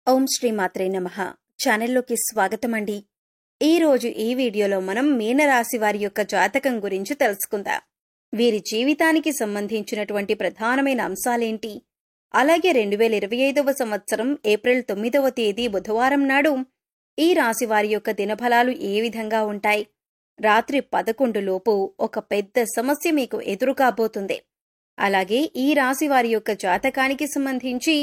ఓం శ్రీ మాత్రే నమః. ఛానల్లోకి స్వాగతం అండి. ఈరోజు ఈ వీడియోలో మనం మీనరాశి వారి యొక్క జాతకం గురించి తెలుసుకుందాం. వీరి జీవితానికి సంబంధించినటువంటి ప్రధానమైన అంశాలేంటి, అలాగే 2025వ సంవత్సరం ఏప్రిల్ 9వ తేదీ బుధవారం నాడు ఈ రాశి వారి యొక్క దినఫలాలు ఏ విధంగా ఉంటాయి, రాత్రి 11 లోపు ఒక పెద్ద సమస్య మీకు ఎదురు కాబోతుంది. అలాగే ఈ రాశి వారి యొక్క జాతకానికి సంబంధించి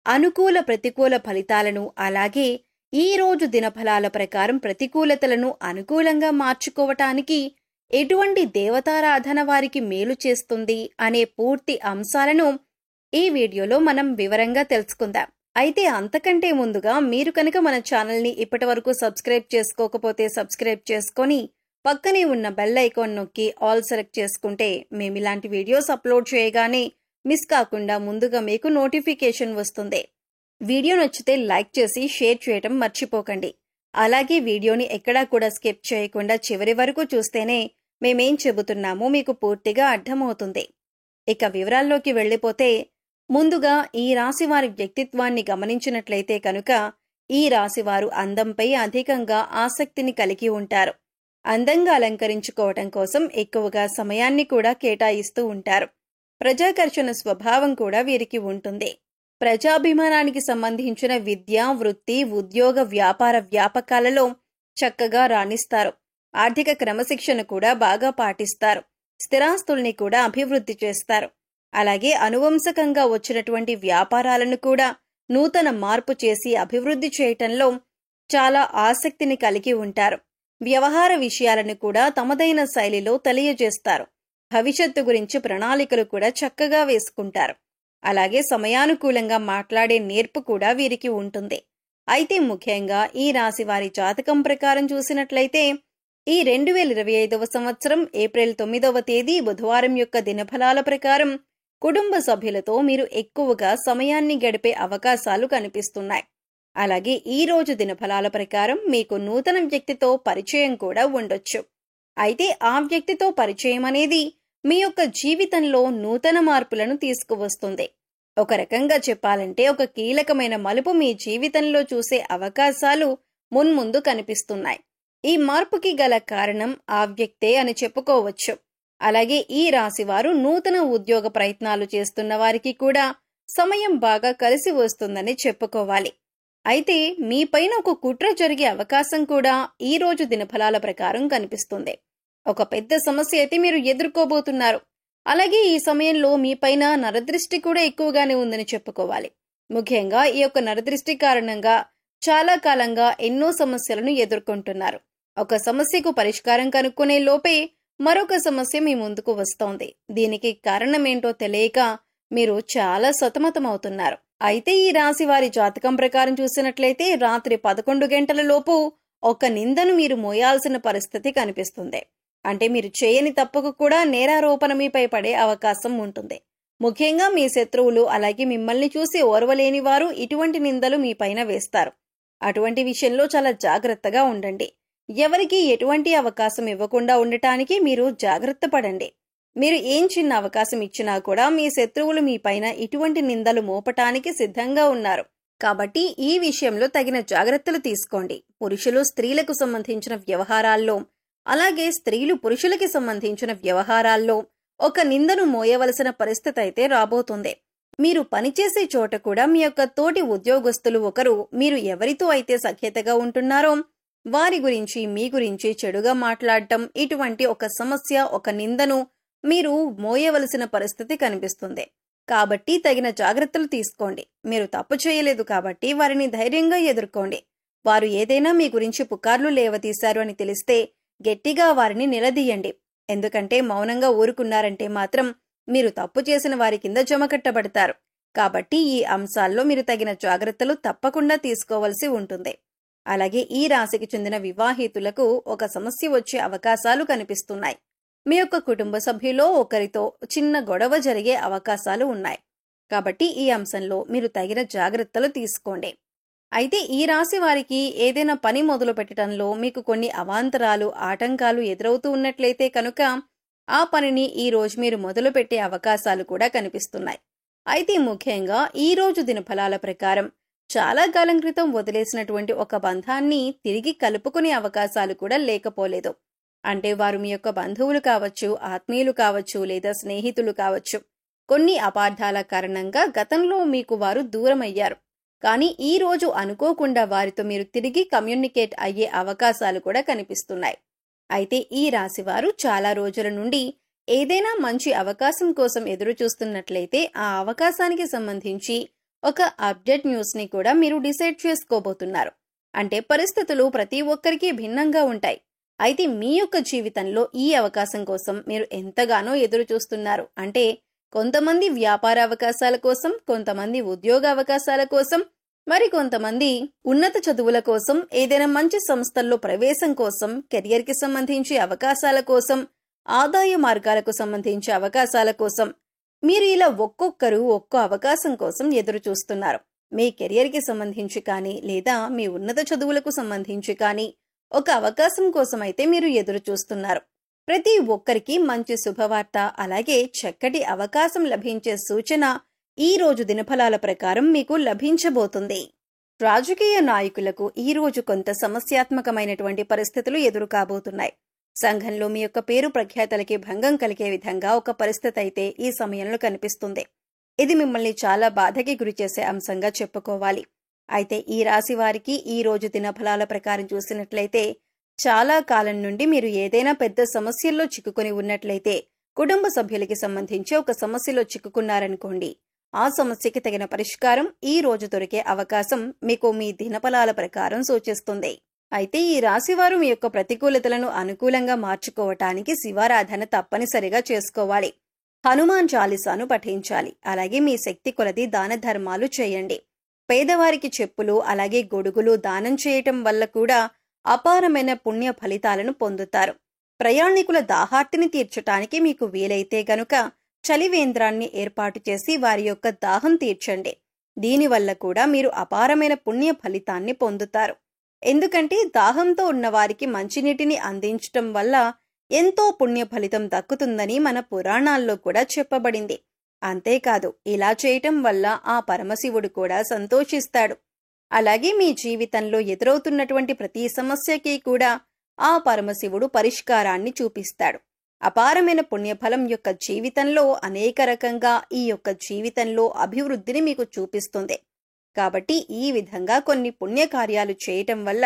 అనుకూల ప్రతికూల ఫలితాలను, అలాగే ఈ రోజు దినఫలాల ప్రకారం ప్రతికూలతలను అనుకూలంగా మార్చుకోవటానికి ఎటువంటి దేవతారాధన వారికి మేలు చేస్తుంది అనే పూర్తి అంశాలను ఈ వీడియోలో మనం వివరంగా తెలుసుకుందాం. అయితే అంతకంటే ముందుగా మీరు కనుక మన ఛానల్ని ఇప్పటివరకు సబ్స్క్రైబ్ చేసుకోకపోతే సబ్స్క్రైబ్ చేసుకొని పక్కనే ఉన్న బెల్ ఐకాన్ నొక్కి ఆల్ సెలెక్ట్ చేసుకుంటే మేమిలాంటి వీడియోస్ అప్లోడ్ చేయగానే మిస్ కాకుండా ముందుగా మీకు నోటిఫికేషన్ వస్తుంది. వీడియో నచ్చితే లైక్ చేసి షేర్ చేయటం మర్చిపోకండి. అలాగే వీడియోని ఎక్కడా కూడా స్కిప్ చేయకుండా చివరి వరకు చూస్తేనే మేమేం చెబుతున్నామో మీకు పూర్తిగా అర్థమవుతుంది. ఇక వివరాల్లోకి వెళ్ళిపోతే, ముందుగా ఈ రాశివారి వ్యక్తిత్వాన్ని గమనించినట్లయితే కనుక ఈ రాశివారు అందంపై అధికంగా ఆసక్తిని కలిగి ఉంటారు. అందంగా అలంకరించుకోవటం కోసం ఎక్కువగా సమయాన్ని కూడా కేటాయిస్తూ ఉంటారు. ప్రజాకర్షణ స్వభావం కూడా వీరికి ఉంటుంది. ప్రజాభిమానానికి సంబంధించిన విద్య, వృత్తి, ఉద్యోగ, వ్యాపార వ్యాపకాలలో చక్కగా రాణిస్తారు. ఆర్థిక క్రమశిక్షణ కూడా బాగా పాటిస్తారు. స్థిరాస్తుల్ని కూడా అభివృద్ధి చేస్తారు. అలాగే అనువంశకంగా వచ్చినటువంటి వ్యాపారాలను కూడా నూతన మార్పు చేసి అభివృద్ధి చేయటంలో చాలా ఆసక్తిని కలిగి ఉంటారు. వ్యవహార విషయాలను కూడా తమదైన శైలిలో తెలియజేస్తారు. భవిష్యత్తు గురించి ప్రణాళికలు కూడా చక్కగా వేసుకుంటారు. అలాగే సమయానుకూలంగా మాట్లాడే నేర్పు కూడా వీరికి ఉంటుంది. అయితే ముఖ్యంగా ఈ రాశి వారి జాతకం ప్రకారం చూసినట్లయితే ఈ 2025వ సంవత్సరం ఏప్రిల్ 9వ తేదీ బుధవారం యొక్క దినఫలాల ప్రకారం కుటుంబ సభ్యులతో మీరు ఎక్కువగా సమయాన్ని గడిపే అవకాశాలు కనిపిస్తున్నాయి. అలాగే ఈ రోజు దినఫలాల ప్రకారం మీకు నూతన వ్యక్తితో పరిచయం కూడా ఉండొచ్చు. అయితే ఆ వ్యక్తితో పరిచయం అనేది మీ యొక్క జీవితంలో నూతన మార్పులను తీసుకువస్తుంది. ఒక రకంగా చెప్పాలంటే ఒక కీలకమైన మలుపు మీ జీవితంలో చూసే అవకాశాలు మున్ముందు కనిపిస్తున్నాయి. ఈ మార్పుకి గల కారణం ఆ వ్యక్తే అని చెప్పుకోవచ్చు. అలాగే ఈ రాశివారు నూతన ఉద్యోగ ప్రయత్నాలు చేస్తున్న వారికి కూడా సమయం బాగా కలిసి వస్తుందని చెప్పుకోవాలి. అయితే మీపైన ఒక కుట్ర జరిగే అవకాశం కూడా ఈ రోజు దినఫలాల ప్రకారం కనిపిస్తుంది. ఒక పెద్ద సమస్య అయితే మీరు ఎదుర్కోబోతున్నారు. అలాగే ఈ సమయంలో మీపైన నరదృష్టి కూడా ఎక్కువగానే ఉందని చెప్పుకోవాలి. ముఖ్యంగా ఈ యొక్క నరదృష్టి కారణంగా చాలా కాలంగా ఎన్నో సమస్యలను ఎదుర్కొంటున్నారు. ఒక సమస్యకు పరిష్కారం కనుక్కునే లోపే మరొక సమస్య మీ ముందుకు వస్తోంది. దీనికి కారణమేంటో తెలియక మీరు చాలా సతమతమవుతున్నారు. అయితే ఈ రాశి వారి జాతకం ప్రకారం చూసినట్లయితే రాత్రి 11 గంటల లోపు ఒక నిందను మీరు మోయాల్సిన పరిస్థితి కనిపిస్తుంది. అంటే మీరు చేయని తప్పుకు కూడా నేరారోపణ మీపై పడే అవకాశం ఉంటుంది. ముఖ్యంగా మీ శత్రువులు, అలాగే మిమ్మల్ని చూసి ఓర్వలేని వారు ఇటువంటి నిందలు మీపైన వేస్తారు. అటువంటి విషయంలో చాలా జాగ్రత్తగా ఉండండి. ఎవరికి ఎటువంటి అవకాశం ఇవ్వకుండా ఉండటానికి మీరు జాగ్రత్త పడండి. మీరు ఏం చిన్న అవకాశం ఇచ్చినా కూడా మీ శత్రువులు మీపైన ఇటువంటి నిందలు మోపటానికి సిద్ధంగా ఉన్నారు. కాబట్టి ఈ విషయంలో తగిన జాగ్రత్తలు తీసుకోండి. పురుషులు స్త్రీలకు సంబంధించిన వ్యవహారాల్లో, అలాగే స్త్రీలు పురుషులకి సంబంధించిన వ్యవహారాల్లో ఒక నిందను మోయవలసిన పరిస్థితి అయితే రాబోతుంది. మీరు పనిచేసే చోట కూడా మీ యొక్క తోటి ఉద్యోగస్తులు ఒకరు మీరు ఎవరితో అయితే సఖ్యతగా ఉంటున్నారో వారి గురించి, మీ గురించి చెడుగా మాట్లాడటం, ఇటువంటి ఒక సమస్య, ఒక నిందను మీరు మోయవలసిన పరిస్థితి కనిపిస్తుంది. కాబట్టి తగిన జాగ్రత్తలు తీసుకోండి. మీరు తప్పు చేయలేదు కాబట్టి వారిని ధైర్యంగా ఎదుర్కోండి. వారు ఏదైనా మీ గురించి పుకార్లు లేవతీశారు అని తెలిస్తే గట్టిగా వారిని నిలదీయండి. ఎందుకంటే మౌనంగా ఊరుకున్నారంటే మాత్రం మీరు తప్పు చేసిన వారి కింద జమకట్టబడతారు. కాబట్టి ఈ అంశాల్లో మీరు తగిన జాగ్రత్తలు తప్పకుండా తీసుకోవలసి ఉంటుంది. అలాగే ఈ రాశికి చెందిన వివాహితులకు ఒక సమస్య వచ్చే అవకాశాలు కనిపిస్తున్నాయి. మీ యొక్క కుటుంబ సభ్యులో ఒకరితో చిన్న గొడవ జరిగే అవకాశాలు ఉన్నాయి. కాబట్టి ఈ అంశంలో మీరు తగిన జాగ్రత్తలు తీసుకోండి. అయితే ఈ రాశి వారికి ఏదైనా పని మొదలు పెట్టడంలో మీకు కొన్ని అవాంతరాలు, ఆటంకాలు ఎదురవుతూ ఉన్నట్లయితే కనుక ఆ పనిని ఈ రోజు మీరు మొదలు పెట్టే అవకాశాలు కూడా కనిపిస్తున్నాయి. అయితే ముఖ్యంగా ఈ రోజు దినఫలాల ప్రకారం చాలా కాలం క్రితం వదిలేసినటువంటి ఒక బంధాన్ని తిరిగి కలుపుకునే అవకాశాలు కూడా లేకపోలేదు. అంటే వారు మీ యొక్క బంధువులు కావచ్చు, ఆత్మీయులు కావచ్చు, లేదా స్నేహితులు కావచ్చు. కొన్ని అపార్థాల కారణంగా గతంలో మీకు వారు దూరమయ్యారు. కానీ ఈ రోజు అనుకోకుండా వారితో మీరు తిరిగి కమ్యూనికేట్ అయ్యే అవకాశాలు కూడా కనిపిస్తున్నాయి. అయితే ఈ రాశివారు చాలా రోజుల నుండి ఏదైనా మంచి అవకాశం కోసం ఎదురు చూస్తున్నట్లయితే ఆ అవకాశానికి సంబంధించి ఒక అప్డేట్ న్యూస్ని కూడా మీరు డిసైడ్ చేసుకోబోతున్నారు. అంటే పరిస్థితులు ప్రతి ఒక్కరికి భిన్నంగా ఉంటాయి. అయితే మీ యొక్క జీవితంలో ఈ అవకాశం కోసం మీరు ఎంతగానో ఎదురు చూస్తున్నారు. అంటే కొంతమంది వ్యాపార అవకాశాల కోసం, కొంతమంది ఉద్యోగ అవకాశాల కోసం, మరి కొంతమంది ఉన్నత చదువుల కోసం, ఏదైనా మంచి సంస్థల్లో ప్రవేశం కోసం, కెరియర్కి సంబంధించి అవకాశాల కోసం, ఆదాయ మార్గాలకు సంబంధించి అవకాశాల కోసం మీరు ఇలా ఒక్కొక్కరు ఒక్కో అవకాశం కోసం ఎదురు చూస్తున్నారు. మీ కెరియర్కి సంబంధించి కానీ, లేదా మీ ఉన్నత చదువులకు సంబంధించి కానీ ఒక అవకాశం కోసం అయితే మీరు ఎదురు చూస్తున్నారు. ప్రతి ఒక్కరికి మంచి శుభవార్త, అలాగే చక్కటి అవకాశం లభించే సూచన ఈ రోజు దినఫలాల ప్రకారం మీకు లభించబోతుంది. రాజకీయ నాయకులకు ఈ రోజు కొంత సమస్యాత్మకమైనటువంటి పరిస్థితులు ఎదురు కాబోతున్నాయి. సంఘంలో మీ యొక్క పేరు ప్రఖ్యాతలకి భంగం కలిగే విధంగా ఒక పరిస్థితి అయితే ఈ సమయంలో కనిపిస్తుంది. ఇది మిమ్మల్ని చాలా బాధకి గురిచేసే అంశంగా చెప్పుకోవాలి. అయితే ఈ రాశి వారికి ఈ రోజు దినఫలాల ప్రకారం చూసినట్లయితే చాలా కాలం నుండి మీరు ఏదైనా పెద్ద సమస్యల్లో చిక్కుకొని ఉన్నట్లయితే, కుటుంబ సభ్యులకి సంబంధించి ఒక సమస్యలో చిక్కుకున్నారనుకోండి, ఆ సమస్యకి తగిన పరిష్కారం ఈ రోజు దొరికే అవకాశం మీకు మీ దినఫలాల ప్రకారం సూచిస్తుంది. అయితే ఈ రాశివారు మీ యొక్క ప్రతికూలతలను అనుకూలంగా మార్చుకోవటానికి శివారాధన తప్పనిసరిగా చేసుకోవాలి. హనుమాన్ చాలీసాను పఠించాలి. అలాగే మీ శక్తి కొలది దాన ధర్మాలు చేయండి. పేదవారికి చెప్పులు, అలాగే గొడుగులు దానం చేయటం వల్ల కూడా అపారమైన పుణ్య ఫలితాలను పొందుతారు. ప్రయాణికుల దాహార్తిని తీర్చటానికి మీకు వీలైతే గనుక చలివేంద్రాన్ని ఏర్పాటు చేసి వారి యొక్క దాహం తీర్చండి. దీనివల్ల కూడా మీరు అపారమైన పుణ్య ఫలితాన్ని పొందుతారు. ఎందుకంటే దాహంతో ఉన్నవారికి మంచినీటిని అందించటం వల్ల ఎంతో పుణ్య ఫలితం దక్కుతుందని మన పురాణాల్లో కూడా చెప్పబడింది. అంతేకాదు, ఇలా చేయటం వల్ల ఆ పరమశివుడు కూడా సంతోషిస్తాడు. అలాగే మీ జీవితంలో ఎదురవుతున్నటువంటి ప్రతి సమస్యకి కూడా ఆ పరమశివుడు పరిష్కారాన్ని చూపిస్తాడు. అపారమైన పుణ్యఫలం యొక్క జీవితంలో అనేక రకంగా ఈ యొక్క జీవితంలో అభివృద్ధిని మీకు చూపిస్తుంది. కాబట్టి ఈ విధంగా కొన్ని పుణ్యకార్యాలు చేయటం వల్ల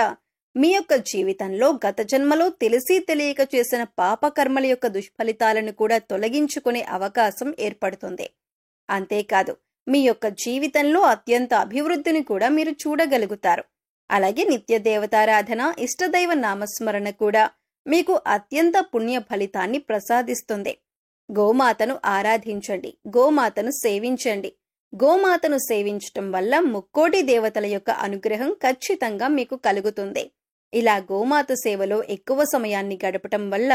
మీ యొక్క జీవితంలో గత జన్మలో తెలిసి తెలియక చేసిన పాపకర్మల యొక్క దుష్ఫలితాలను కూడా తొలగించుకునే అవకాశం ఏర్పడుతుంది. అంతేకాదు, మీ యొక్క జీవితంలో అత్యంత అభివృద్ధిని కూడా మీరు చూడగలుగుతారు. అలాగే నిత్య దేవతారాధన, ఇష్టదైవ నామస్మరణ కూడా మీకు అత్యంత పుణ్య ఫలితాన్ని ప్రసాదిస్తుంది. గోమాతను ఆరాధించండి, గోమాతను సేవించండి. గోమాతను సేవించటం వల్ల ముక్కోటి దేవతల యొక్క అనుగ్రహం ఖచ్చితంగా మీకు కలుగుతుంది. ఇలా గోమాత సేవలో ఎక్కువ సమయాన్ని గడపటం వల్ల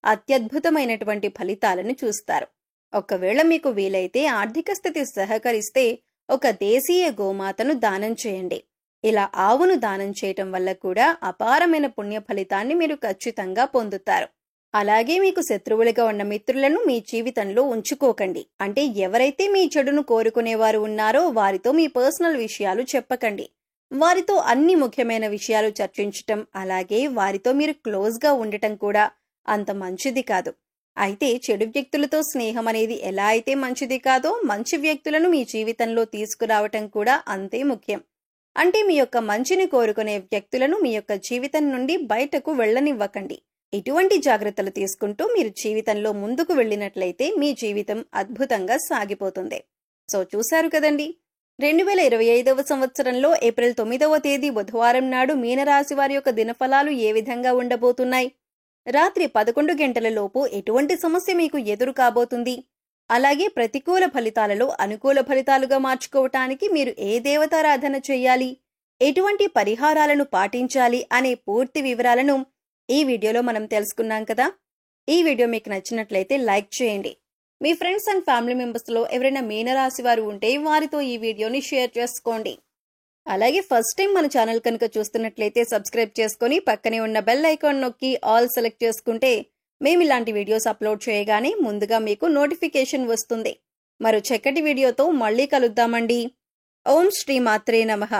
అత్యద్భుతమైనటువంటి ఫలితాలను చూస్తారు. ఒకవేళ మీకు వీలైతే ఆర్థిక స్థితి సహకరిస్తే ఒక దేశీయ గోమాతను దానం చేయండి. ఇలా ఆవును దానం చేయటం వల్ల కూడా అపారమైన పుణ్య ఫలితాన్ని మీరు ఖచ్చితంగా పొందుతారు. అలాగే మీకు శత్రువులుగా ఉన్న మిత్రులను మీ జీవితంలో ఉంచుకోకండి. అంటే ఎవరైతే మీ చెడును కోరుకునేవారు ఉన్నారో వారితో మీ పర్సనల్ విషయాలు చెప్పకండి. వారితో అన్ని ముఖ్యమైన విషయాలు చర్చించటం, అలాగే వారితో మీరు క్లోజ్గా ఉండటం కూడా అంత మంచిది కాదు. అయితే చెడు వ్యక్తులతో స్నేహం అనేది ఎలా అయితే మంచిది కాదో, మంచి వ్యక్తులను మీ జీవితంలో తీసుకురావటం కూడా అంతే ముఖ్యం. అంటే మీ యొక్క మంచిని కోరుకునే వ్యక్తులను మీ యొక్క జీవితం నుండి బయటకు వెళ్ళనివ్వకండి. ఇటువంటి జాగ్రత్తలు తీసుకుంటూ మీరు జీవితంలో ముందుకు వెళ్ళినట్లయితే మీ జీవితం అద్భుతంగా సాగిపోతుంది. సో చూశారు కదండి, 2025వ సంవత్సరంలో ఏప్రిల్ 9వ తేదీ బుధవారం నాడు మీనరాశి వారి యొక్క దినఫలాలు ఏ విధంగా ఉండబోతున్నాయి, రాత్రి 11 గంటల లోపు ఎటువంటి సమస్య మీకు ఎదురు కాబోతుంది, అలాగే ప్రతికూల ఫలితాలలో అనుకూల ఫలితాలుగా మార్చుకోవటానికి మీరు ఏ దేవతారాధన చేయాలి, ఎటువంటి పరిహారాలను పాటించాలి అనే పూర్తి వివరాలను ఈ వీడియోలో మనం తెలుసుకున్నాం కదా. ఈ వీడియో మీకు నచ్చినట్లయితే లైక్ చేయండి. మీ ఫ్రెండ్స్ అండ్ ఫ్యామిలీ మెంబర్స్లో ఎవరైనా మీనరాశి వారు ఉంటే వారితో ఈ వీడియోని షేర్ చేసుకోండి. అలాగే ఫస్ట్ టైం మన ఛానల్ కనుక చూస్తున్నట్లయితే సబ్స్క్రైబ్ చేసుకొని పక్కనే ఉన్న బెల్ ఐకాన్ నొక్కి ఆల్ సెలెక్ట్ చేసుకుంటే మేము ఇలాంటి వీడియోస్ అప్లోడ్ చేయగానే ముందుగా మీకు నోటిఫికేషన్ వస్తుంది. మరో చక్కటి వీడియోతో మళ్ళీ కలుద్దామండి. ఓం శ్రీ మాత్రే నమః.